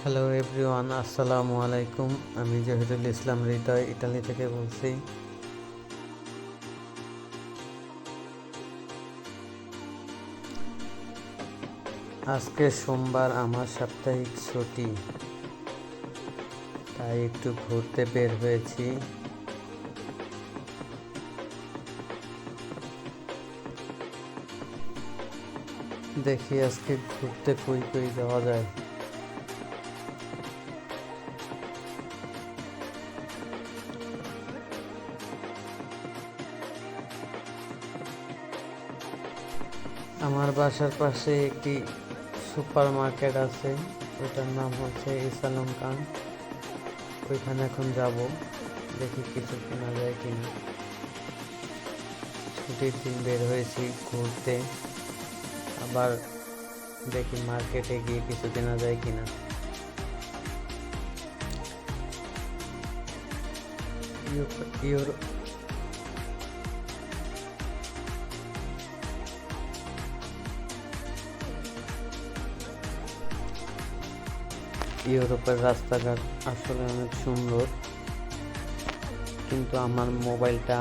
Hello everyone, আসসালামু আলাইকুম। আমি জহিরুল ইসলাম হৃদয় ইতালি থেকে বলছি। আজকে সোমবার, আমার সাপ্তাহিক ছুটি, তাই একটু ঘুরতে বের হয়েছি। দেখি আজকে ঘুরতে কই কই যাওয়া যায়। আমার বাসার পাশে একটি সুপার মার্কেট আছে, ওটার নাম হচ্ছে ইসালম খান। ওইখানে এখন যাব, দেখি কিছু কেনা যায় কিনা। ছুটির দিন বের হয়েছি ঘুরতে, আবার দেখি মার্কেটে গিয়ে কিছু কেনা যায় কিনা। ইউরোপের রাস্তাঘাট আসলে অনেক সুন্দর, কিন্তু আমার মোবাইলটা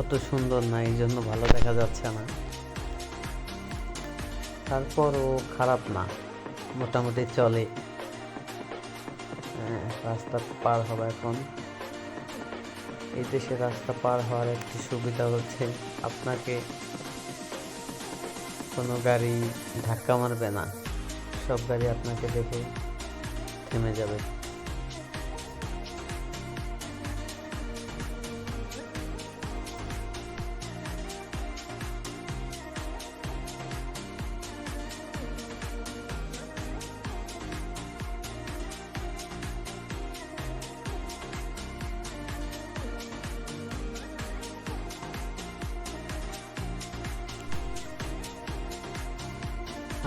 অত সুন্দর না, এই জন্য ভালো দেখা যাচ্ছে না। তারপরও খারাপ না, মোটামুটি চলে। রাস্তা পার হবে এখন। এই দেশে রাস্তা পার হওয়ার একটি সুবিধা হচ্ছে, আপনাকে কোনো গাড়ি ধাক্কা মারবে না, সব গাড়ি আপনাকে দেখে থেমে যাবে।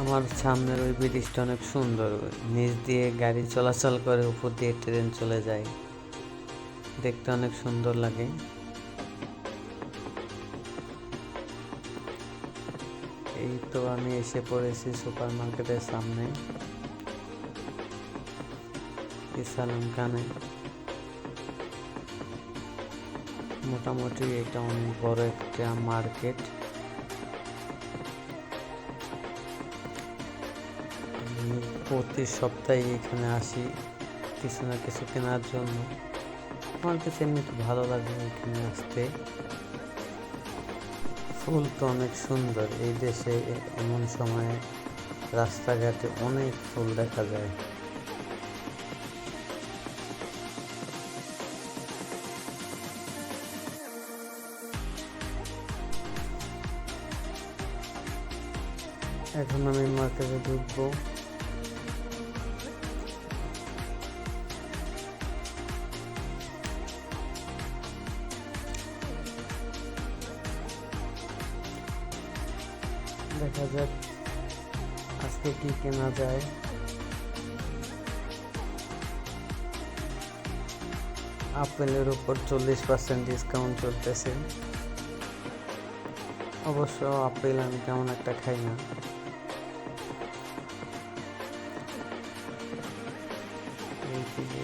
আমার সামনের ওই ব্রিজটা অনেক সুন্দর, নিচ দিয়ে গাড়ি চলাচল করে, উপর দিয়ে ট্রেন চলে যায়, দেখতে অনেক সুন্দর লাগে। এই তো আমি এসে পড়েছি সুপার মার্কেটের সামনে, ইসালম খানে। মোটামুটি এটা অনেক বড় একটা মার্কেট। আমি প্রতি সপ্তাহে এখানে আসি কিছু না কিছু কেনার জন্য। আমার কাছে এমনিতে ভালো লাগে এখানে আসতে। ফুল তো অনেক সুন্দর, এই দেশে এমন সময়ে রাস্তাঘাটে অনেক ফুল দেখা যায়। এখন আমি মার্কেটে ঢুকবো। দেখা যাক আজকে কি কেনা যায়। আপেলের উপর 40% ডিসকাউন্ট চলতেছে। অবশ্য আপেল আমি তেমন একটা খাই না। এইদিকে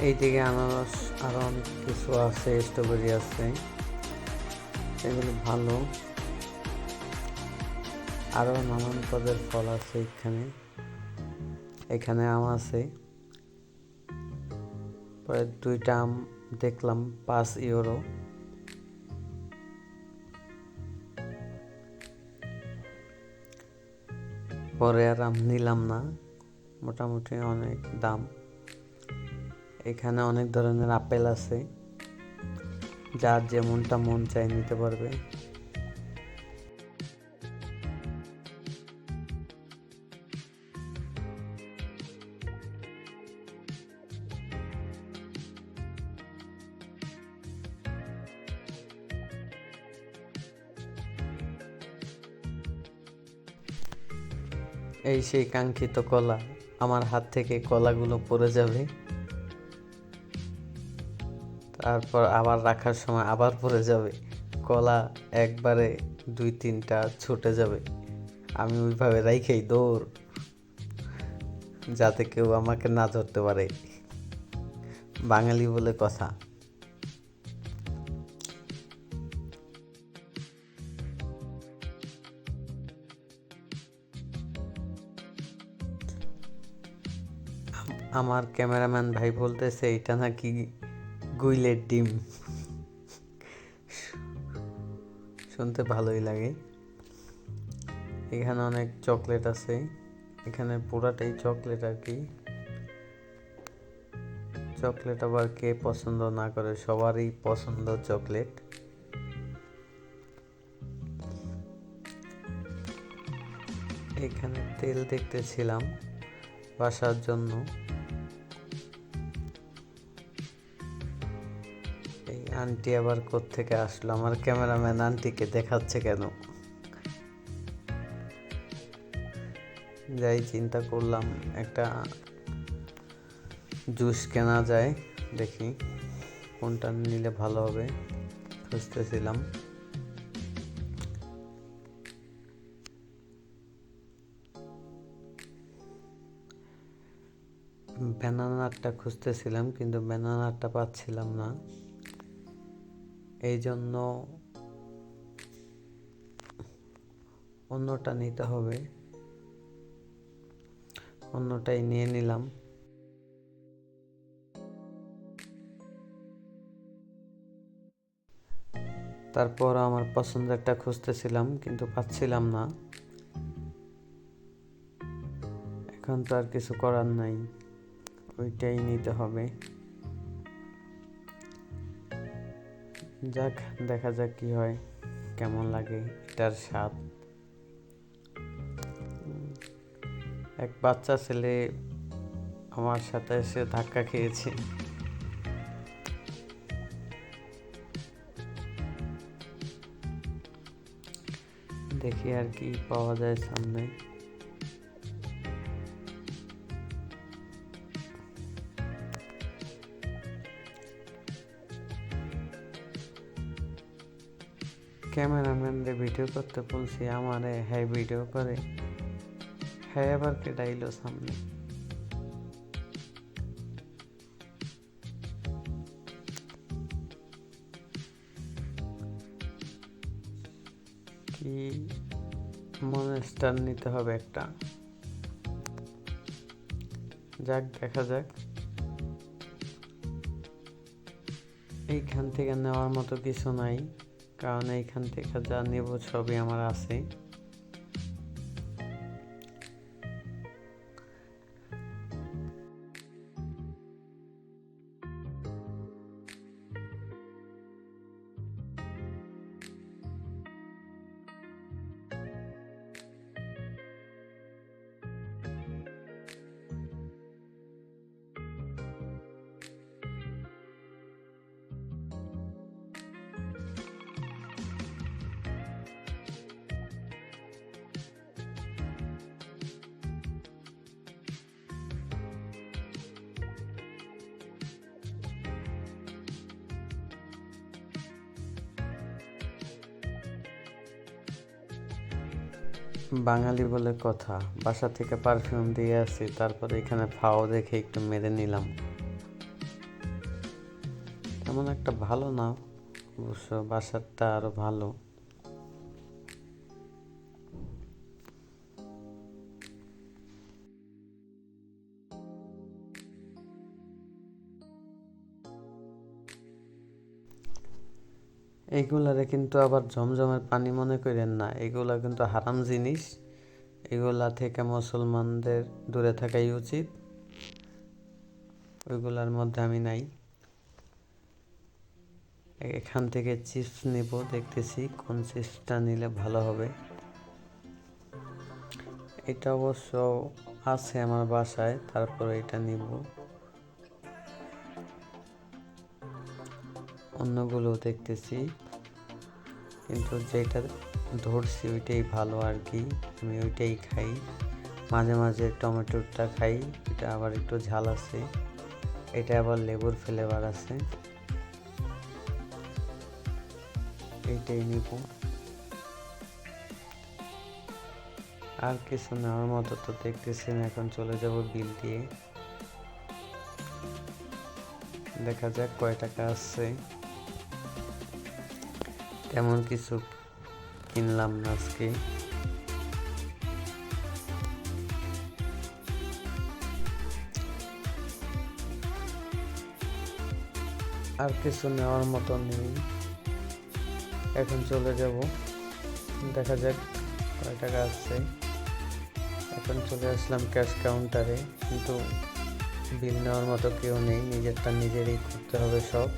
এইদিকে আনারস আরো অনেক কিছু আছে, স্ট্রবেরি আছে, এগুলো ভালো। আরো নানান পদের ফল আছে এখানে। এখানে আম আছে, পরে 2টা আম দেখলাম 5 ইউরো। পরে আর আম নিলাম না, মোটামুটি অনেক দাম। এখানে অনেক ধরনের আপেল আছে, যার যেমনটা মন চাই নিতে পারবে। এই সেই কাঙ্ক্ষিত কলা, আমার হাত থেকে কলাগুলো পড়ে যাবে, তারপর আবার রাখার সময় আবার পড়ে যাবে, কলা একবারে 2-3টা ছুটে যাবে, আমি ওইভাবে রাইখেই দৌড়, যাতে কেউ আমাকে না ধরতে পারে। বাঙালি বলে কথা। আমার ক্যামেরাম্যান ভাই বলতেছে এটা নাকি গুইলের ডিম। শুনতে ভালোই লাগে। এখানে অনেক চকলেট আছে, এখানে পুরাটাই চকলেট আর কি। চকলেট আবার কে পছন্দ না করে, সবারই পছন্দ চকলেট। এখানে তেল দেখতেছিলাম বাসার জন্য। এই আন্টি আবার কোত্থেকে আসলো, আমার ক্যামেরাম্যান আন্টিকে দেখাচ্ছে কেন? যাই চিন্তা করলাম একটা জুস কেনা যায়, দেখি কোনটা নিলে ভালো হবে, খুঁজতেছিলাম। ব্যানানারটা খুঁজতেছিলাম কিন্তু ব্যানানারটা পাচ্ছিলাম না, এই জন্য অন্যটা নিতে হবে, অন্যটাই নিয়ে নিলাম। তারপর আমার পছন্দ একটা খুঁজতেছিলাম কিন্তু পাচ্ছিলাম না, এখন তো আর কিছু করার নাই, ওইটাই নিতে হবে। যাক, দেখা যাক কি হয়, কেমন লাগে এটার স্বাদ। এক বাচ্চা ছেলে আমার সাথে এসে ধাক্কা খেয়েছে। দেখি আর কি পাওয়া যায় সামনে। ক্যামেরাম্যানরে ভিডিও করতে বলছি, আমারে হ্যাঁ ভিডিও করে, হ্যাঁ আবার কেটাইলো সামনে। কি মনস্টার নিতে হবে একটা, যাক দেখা যাক। এইখান থেকে নেওয়ার মতো কিছু নাই, কারণ এইখান থেকে যা নেব সবই আমার আছে। বাঙালি বলে কথা, বাসা থেকে পারফিউম দিয়ে আসি, তারপরে এখানে ফাও দেখে একটু মেরে নিলাম। তেমন একটা ভালো না অবশ্য, বাসারটা আরো ভালো। এইগুলারে কিন্তু আবার জমজমের পানি মনে করেন না, এগুলা কিন্তু হারাম জিনিস, এগুলা থেকে মুসলমানদের দূরে থাকাই উচিত, ওইগুলার মধ্যে আমি নাই। এখান থেকে চিপস নিব, দেখতেছি কোন চিপসটা নিলে ভালো হবে। এটা অবশ্য আছে আমার বাসায়, তারপরে এটা নিব। অন্যগুলো দেখতেছি, কিন্তু যেটা ধরছি ওইটাই ভালো আর কি, আমি ওইটাই খাই। মাঝে মাঝে টমেটোটা খাই, এটা আবার একটু ঝাল আছে, এটা আবার লেবুর ফ্লেভার আছে। এইটাই নিব, আর কিছু নেওয়ার মতো তো দেখতেছি না। এখন চলে যাব বিল দিয়ে, দেখা যাক কয় টাকা আসছে। তেমন কিছু কিনলাম না আজকে। আর কিছু নেওয়ার মতো নেই, এখন চলে যাব, দেখা যাক কয় টাকা আসছে। এখন চলে আসলাম ক্যাশ কাউন্টারে, কিন্তু বিল নেওয়ার মতো কেউ নেই, নিজেরটা নিজেরই করতে হবে সব।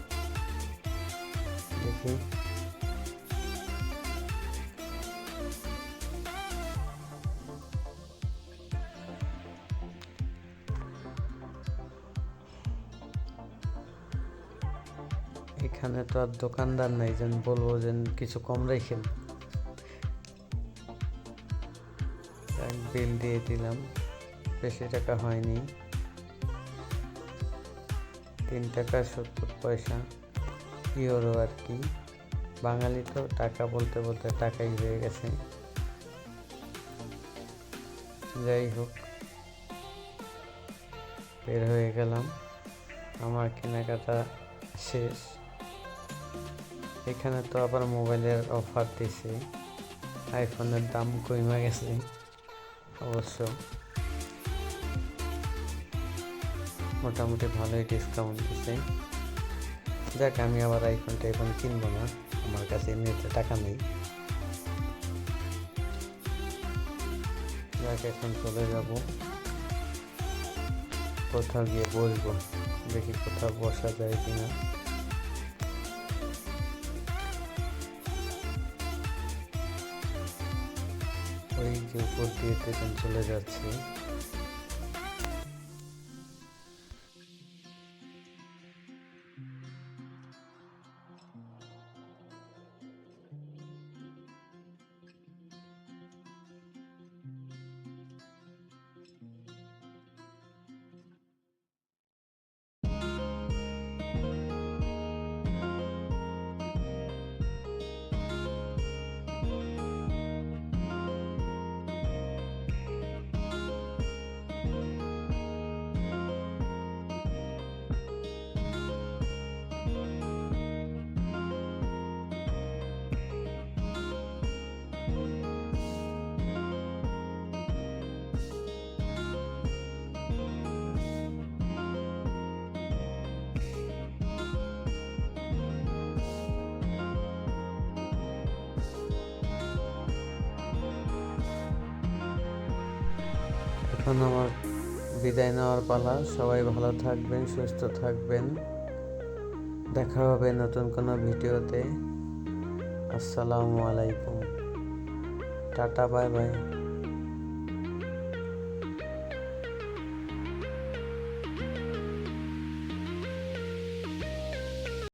দেখি এখানে তো আর দোকানদার নাই যেন বলবো যে কিছু কম রেখেন। বিল দিয়ে দিলাম, বেশি টাকা হয়নি, 3 টাকা 70 পয়সা, ইউরো আর কি। বাঙালি তো টাকা বলতে বলতে টাকাই হয়ে গেছে। যাই হোক, বের হয়ে গেলাম, আমার কেনাকাটা শেষ। এখানে তো আবার মোবাইলের অফার দিছে, আইফোনের দাম কমে গেছে অবশ্য, মোটামুটি ভালোই ডিসকাউন্ট দিছে। যাক, আমি আবার আইফোন কিনবো না, আমার কাছে এমনিতে টাকা নেই। যাক, এখন চলে যাব, কোথাও গিয়ে বসবো, দেখি কোথাও বসা যায় কিনা। ওই যে উপর দিয়ে চলে যাচ্ছি। এখন আমার বিদায় নেওয়ার পালা। সবাই ভালো থাকবেন, সুস্থ থাকবেন, দেখা হবে নতুন কোনো ভিডিওতে। আসসালামু আলাইকুম, টাটা, বাই বাই।